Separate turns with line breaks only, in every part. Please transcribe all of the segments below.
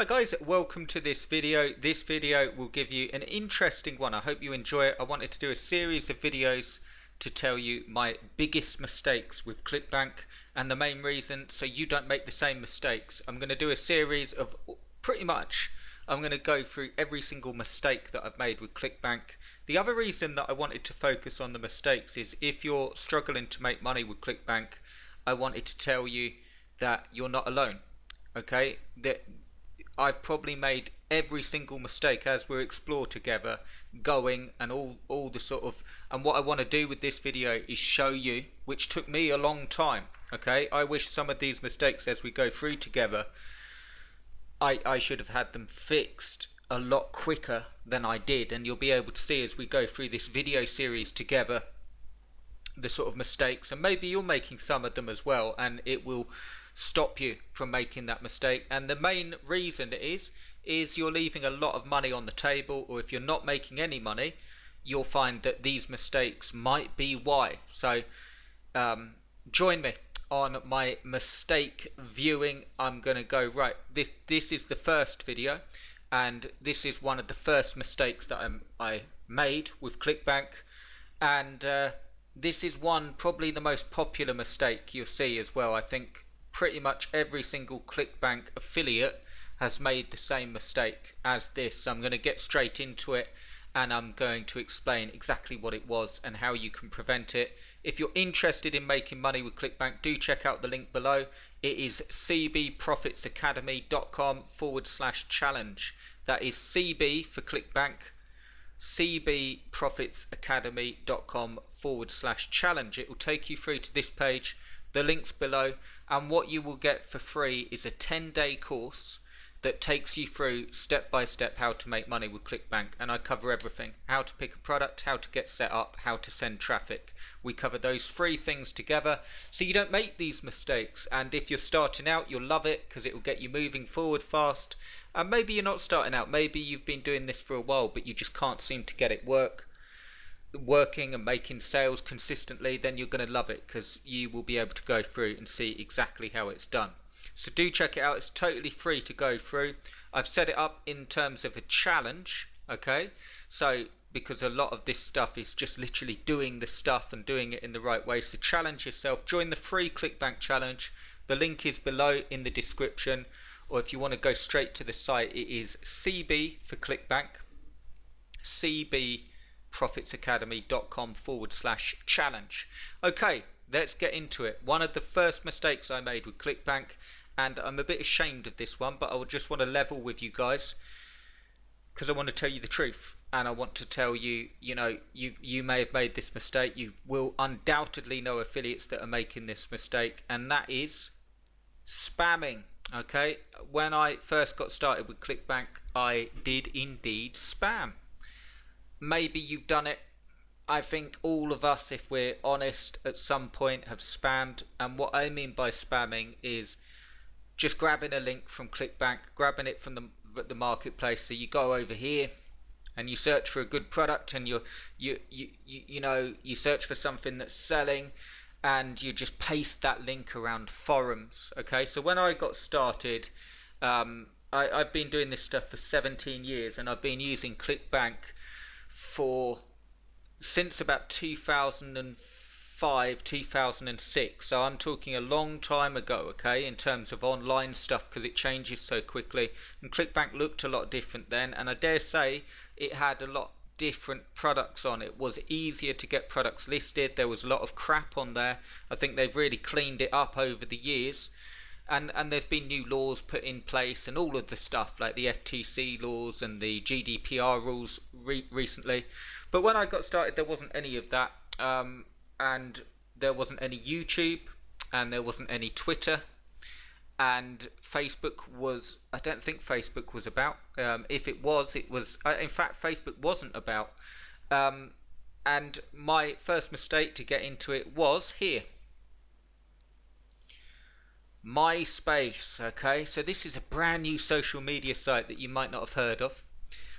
Hi guys, welcome to this video. This video will give you an interesting one. I hope you enjoy it. I wanted to do a series of videos to tell you my biggest mistakes with Clickbank, and the main reason so you don't make the same mistakes. I'm going to do a series of I'm going to go through every single mistake that I've made with Clickbank. The other reason that I wanted to focus on the mistakes is if you're struggling to make money with Clickbank, I wanted to tell you that you're not alone. Okay, that I've probably made every single mistake as we explore together, going and all the sort of, and what I want to do with this video is show you, which took me a long time. Okay, I wish some of these mistakes as we go through together, I should have had them fixed a lot quicker than I did, and you'll be able to see as we go through this video series together the sort of mistakes, and maybe you're making some of them as well, and it will stop you from making that mistake. And the main reason is you're leaving a lot of money on the table, or if you're not making any money, you'll find that these mistakes might be why. So join me on my mistake viewing. I'm going to go right. This is the first video, and this is one of the first mistakes that I made with Clickbank, and this is probably the most popular mistake you'll see as well. I think pretty much every single Clickbank affiliate has made the same mistake as this. So I'm going to get straight into it, and I'm going to explain exactly what it was and how you can prevent it. If you're interested in making money with Clickbank, do check out the link below. It is cbprofitsacademy.com/challenge. That is CB for Clickbank, cbprofitsacademy.com/challenge. It will take you through to this page. The link's below, and what you will get for free is a 10-day course that takes you through step by step how to make money with Clickbank, and I cover everything: how to pick a product, how to get set up, how to send traffic. We cover those 3 things together so you don't make these mistakes. And if you're starting out, you'll love it because it will get you moving forward fast. And maybe you're not starting out, maybe you've been doing this for a while but you just can't seem to get it working and making sales consistently. Then you're going to love it because you will be able to go through and see exactly how it's done. So do check it out. It's totally free to go through. I've set it up in terms of a challenge, okay? So because a lot of this stuff is just literally doing the stuff and doing it in the right way. So challenge yourself. Join the free Clickbank challenge. The link is below in the description, or if you want to go straight to the site, it is CB for Clickbank, cbprofitsacademy.com/challenge. Okay, let's get into it. One of the first mistakes I made with Clickbank, and I'm a bit ashamed of this one, but I just want to level with you guys because I want to tell you the truth, and I want to tell you, you may have made this mistake. You will undoubtedly know affiliates that are making this mistake, and that is spamming. Okay, when I first got started with Clickbank, I did indeed spam. Maybe you've done it. I think all of us, if we're honest, at some point have spammed. And what I mean by spamming is just grabbing a link from Clickbank, grabbing it from the marketplace. So you go over here and you search for a good product, and you search for something that's selling, and you just paste that link around forums. Okay, so when I got started, I've been doing this stuff for 17 years, and I've been using Clickbank since about 2005, 2006. So I'm talking a long time ago, okay, in terms of online stuff, because it changes so quickly. And Clickbank looked a lot different then, and I dare say it had a lot different products on. It was easier to get products listed. There was a lot of crap on there. I think they've really cleaned it up over the years, and there's been new laws put in place and all of the stuff like the FTC laws and the GDPR rules recently. But when I got started, there wasn't any of that, and there wasn't any YouTube, and there wasn't any Twitter, and Facebook was, I don't think Facebook was about. If it was, in fact, Facebook wasn't about. And my first mistake to get into it was here. MySpace, okay? So this is a brand new social media site that you might not have heard of.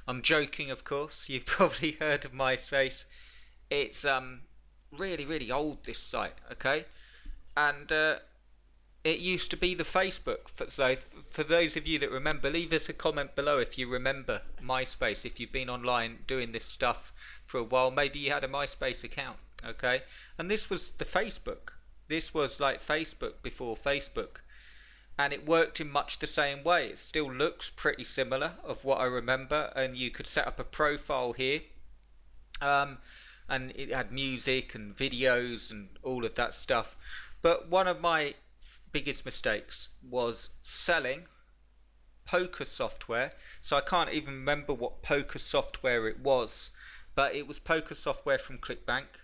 I'm joking, of course. You've probably heard of MySpace. It's really, really old, this site, okay? And It used to be the Facebook. So for those of you that remember, leave us a comment below if you remember MySpace. If you've been online doing this stuff for a while, maybe you had a MySpace account. Okay, and this was the Facebook. This was like Facebook before Facebook, and it worked in much the same way. It still looks pretty similar of what I remember, and you could set up a profile here, um, and it had music and videos and all of that stuff. But one of my biggest mistakes was selling poker software. So I can't even remember what poker software it was, but it was poker software from Clickbank,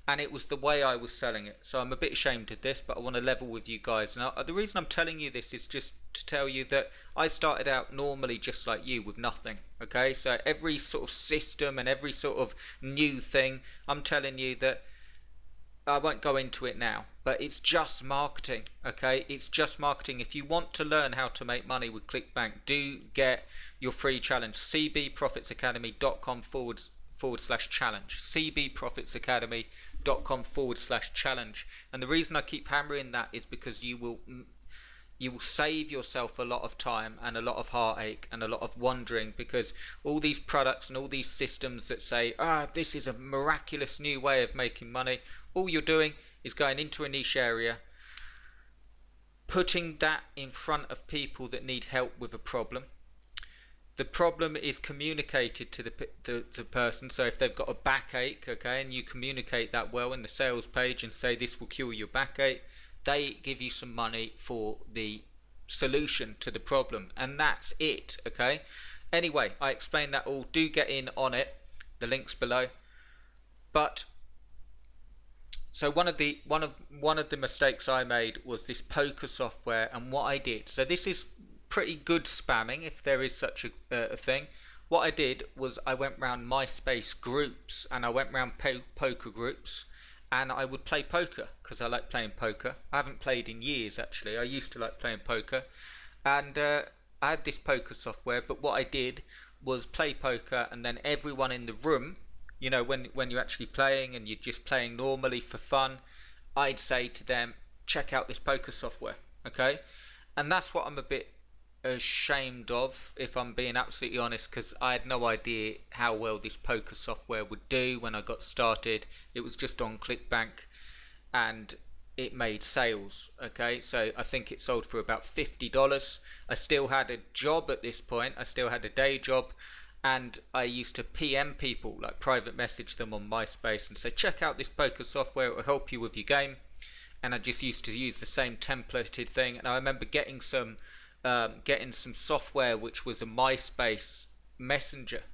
and it was the way I was selling it. So I'm a bit ashamed of this, but I want to level with you guys. Now, the reason I'm telling you this is just to tell you that I started out normally just like you with nothing. Okay, so every sort of system and every sort of new thing, I'm telling you that I won't go into it now, but it's just marketing, okay? It's just marketing. If you want to learn how to make money with Clickbank, do get your free challenge. cbprofitsacademy.com forward slash challenge. cbprofitsacademy.com forward slash challenge. And the reason I keep hammering that is because you will save yourself a lot of time and a lot of heartache and a lot of wondering, because all these products and all these systems that say, this is a miraculous new way of making money, all you're doing is going into a niche area, putting that in front of people that need help with a problem. The problem is communicated to the person. So if they've got a backache, okay, and you communicate that well in the sales page and say this will cure your backache, they give you some money for the solution to the problem, and that's it. Okay, anyway, I explained that all. Do get in on it, the links below. But so one of the mistakes I made was this poker software, and what I did, so this is pretty good spamming if there is such a thing. What I did was I went round MySpace groups, and I went round poker groups, and I would play poker because I like playing poker. I haven't played in years, actually. I used to like playing poker, and I had this poker software. But what I did was play poker, and then everyone in the room, you know, when you're actually playing and you're just playing normally for fun, I'd say to them, check out this poker software, okay? And that's what I'm a bit ashamed of, if I'm being absolutely honest, because I had no idea how well this poker software would do when I got started. It was just on Clickbank, and it made sales, okay? So I think it sold for about $50. I still had a job at this point. I still had a day job, and I used to PM people, like private message them on MySpace and say, check out this poker software, it will help you with your game. And I just used to use the same templated thing. And I remember getting some software which was a MySpace messenger,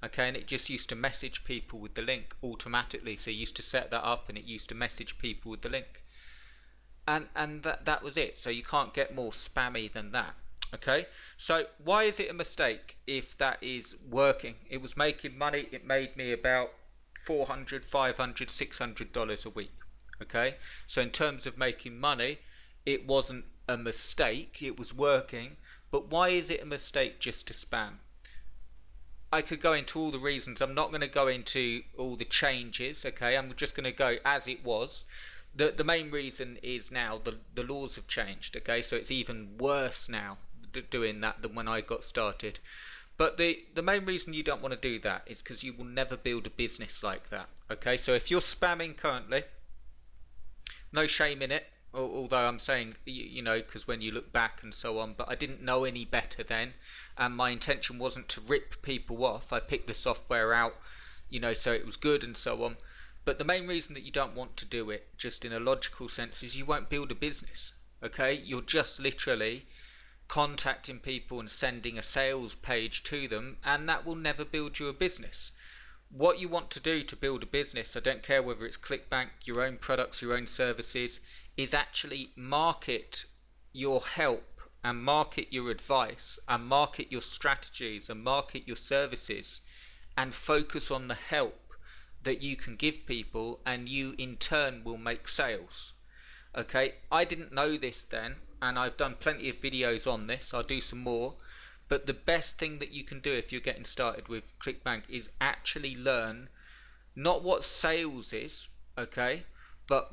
okay, and it just used to message people with the link automatically. So you used to set that up, and it used to message people with the link, and that was it. So you can't get more spammy than that. Okay, so why is it a mistake if that is working? It was making money. It made me about $400, $500, $600 a week. Okay, so in terms of making money, it wasn't a mistake, it was working. But why is it a mistake just to spam? I could go into all the reasons. I'm not going to go into all the changes, okay? I'm just going to go as it was. The main reason is now the laws have changed, okay? So it's even worse now doing that than when I got started. But the main reason you don't want to do that is because you will never build a business like that, okay? So if you're spamming currently, no shame in it, although I'm saying, you know, because when you look back and so on, but I didn't know any better then, and my intention wasn't to rip people off. I picked the software out, you know, so it was good and so on. But the main reason that you don't want to do it, just in a logical sense, is you won't build a business, okay? You're just literally contacting people and sending a sales page to them, and that will never build you a business. What you want to do to build a business, I don't care whether it's Clickbank, your own products, your own services, is actually market your help and market your advice and market your strategies and market your services, and focus on the help that you can give people, and you in turn will make sales. Okay, I didn't know this then, and I've done plenty of videos on this. I'll do some more. But the best thing that you can do if you're getting started with Clickbank is actually learn not what sales is, okay, but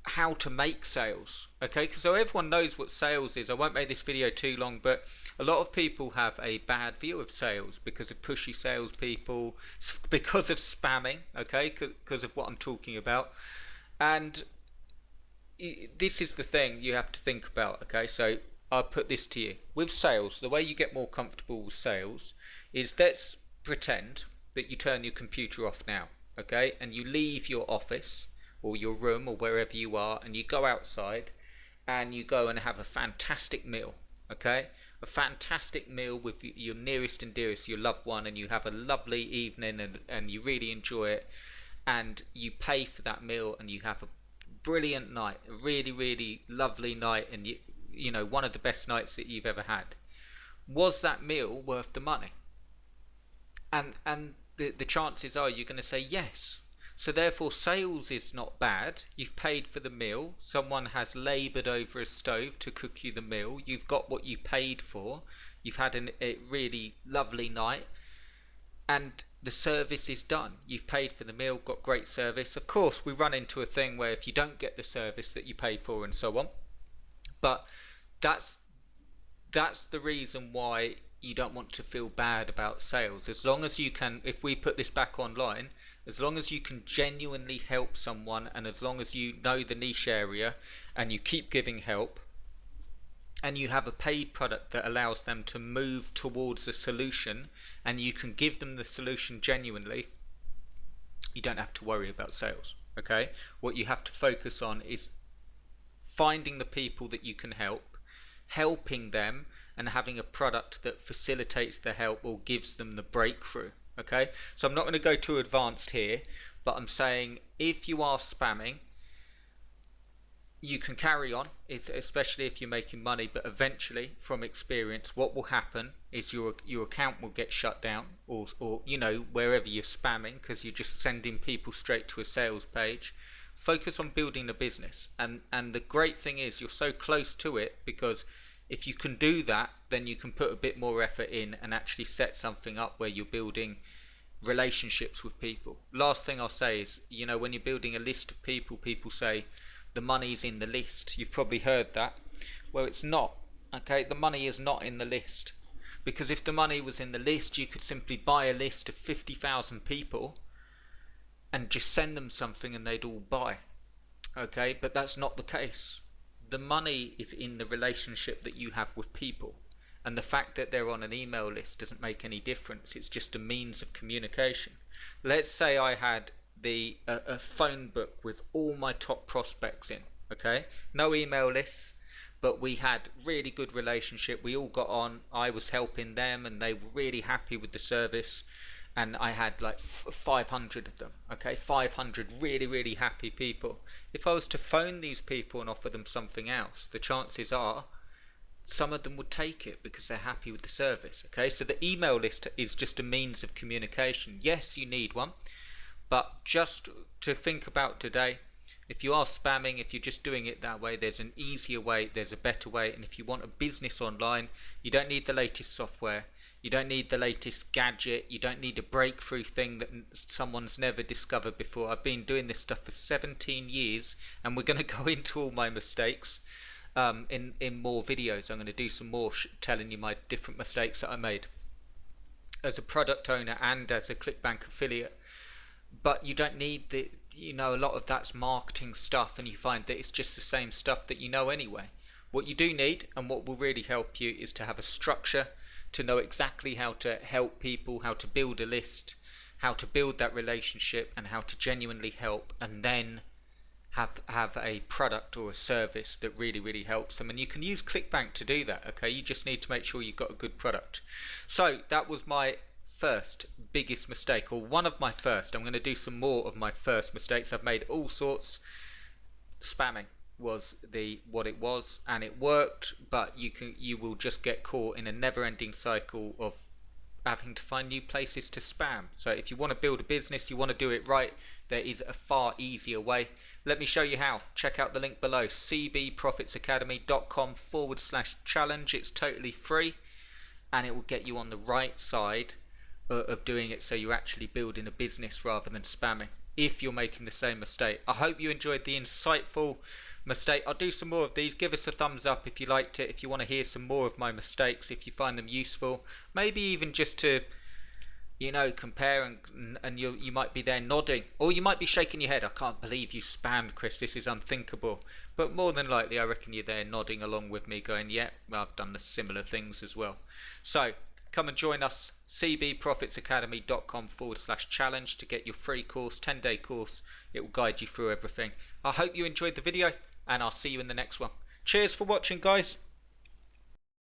how to make sales. Okay, because so everyone knows what sales is. I won't make this video too long, but a lot of people have a bad view of sales because of pushy salespeople, because of spamming. Okay, because of what I'm talking about. And this is the thing you have to think about. Okay, so I'll put this to you. With sales, the way you get more comfortable with sales is, let's pretend that you turn your computer off now. Okay, and you leave your office or your room or wherever you are, and you go outside and you go and have a fantastic meal. Okay, a fantastic meal with your nearest and dearest, your loved one, and you have a lovely evening, and you really enjoy it, and you pay for that meal, and you have a brilliant night, a really, really lovely night, and you know, one of the best nights that you've ever had. Was that meal worth the money? And the chances are you're going to say yes. So therefore, sales is not bad. You've paid for the meal. Someone has laboured over a stove to cook you the meal. You've got what you paid for. You've had a really lovely night, and the service is done. You've paid for the meal, got great service. Of course, we run into a thing where if you don't get the service that you pay for and so on, but that's the reason why you don't want to feel bad about sales. As long as you can, if we put this back online, as long as you can genuinely help someone, and as long as you know the niche area and you keep giving help, and you have a paid product that allows them to move towards a solution, and you can give them the solution genuinely, you don't have to worry about sales. Okay, what you have to focus on is finding the people that you can help, helping them, and having a product that facilitates the help or gives them the breakthrough. Okay, so I'm not going to go too advanced here, but I'm saying if you are spamming, you can carry on, especially if you're making money, but eventually, from experience, what will happen is your account will get shut down, or you know, wherever you're spamming, because you're just sending people straight to a sales page. Focus on building a business, and the great thing is you're so close to it, because if you can do that, then you can put a bit more effort in and actually set something up where you're building relationships with people. Last thing I'll say is, you know, when you're building a list of people, people say the money's in the list. You've probably heard that. Well, it's not. Okay, the money is not in the list, because if the money was in the list, you could simply buy a list of 50,000 people and just send them something and they'd all buy. Okay, but that's not the case. The money is in the relationship that you have with people, and the fact that they're on an email list doesn't make any difference. It's just a means of communication. Let's say I had a phone book with all my top prospects in. Okay, no email lists, but we had really good relationship. We all got on. I was helping them, and they were really happy with the service. And I had like 500 of them. Okay, 500 really, really happy people. If I was to phone these people and offer them something else, the chances are some of them would take it because they're happy with the service. Okay, so the email list is just a means of communication. Yes, you need one, but just to think about today, if you are spamming, if you're just doing it that way, there's an easier way, there's a better way. And if you want a business online, you don't need the latest software. You don't need the latest gadget. You don't need a breakthrough thing that someone's never discovered before. I've been doing this stuff for 17 years, and we're going to go into all my mistakes in more videos. I'm going to do some more telling you my different mistakes that I made as a product owner and as a Clickbank affiliate. But you don't need the, you know, a lot of that's marketing stuff, and you find that it's just the same stuff that you know anyway. What you do need, and what will really help you, is to have a structure, to know exactly how to help people, how to build a list, how to build that relationship, and how to genuinely help, and then have a product or a service that really, really helps them. And you can use Clickbank to do that. Okay, you just need to make sure you've got a good product. So that was my first biggest mistake, or one of my first. I'm going to do some more of my first mistakes. I've made all sorts. Spamming was what it was, and it worked, but you will just get caught in a never-ending cycle of having to find new places to spam. So if you want to build a business, you want to do it right, there is a far easier way. Let me show you how. Check out the link below, cbprofitsacademy.com/challenge. It's totally free, and it will get you on the right side of doing it, so you're actually building a business rather than spamming. if you're making the same mistake. I hope you enjoyed the insightful mistake. I'll do some more of these. Give us a thumbs up if you liked it, if you want to hear some more of my mistakes, if you find them useful, maybe even just to compare, and you might be there nodding, or you might be shaking your head. I can't believe you spammed, Chris. This is unthinkable. But more than likely, I reckon you're there nodding along with me, going, "Yeah, well, I've done the similar things as well." So come and join us, cbprofitsacademy.com/challenge, to get your free course, 10-day course. It will guide you through everything. I hope you enjoyed the video, and I'll see you in the next one. Cheers for watching, guys.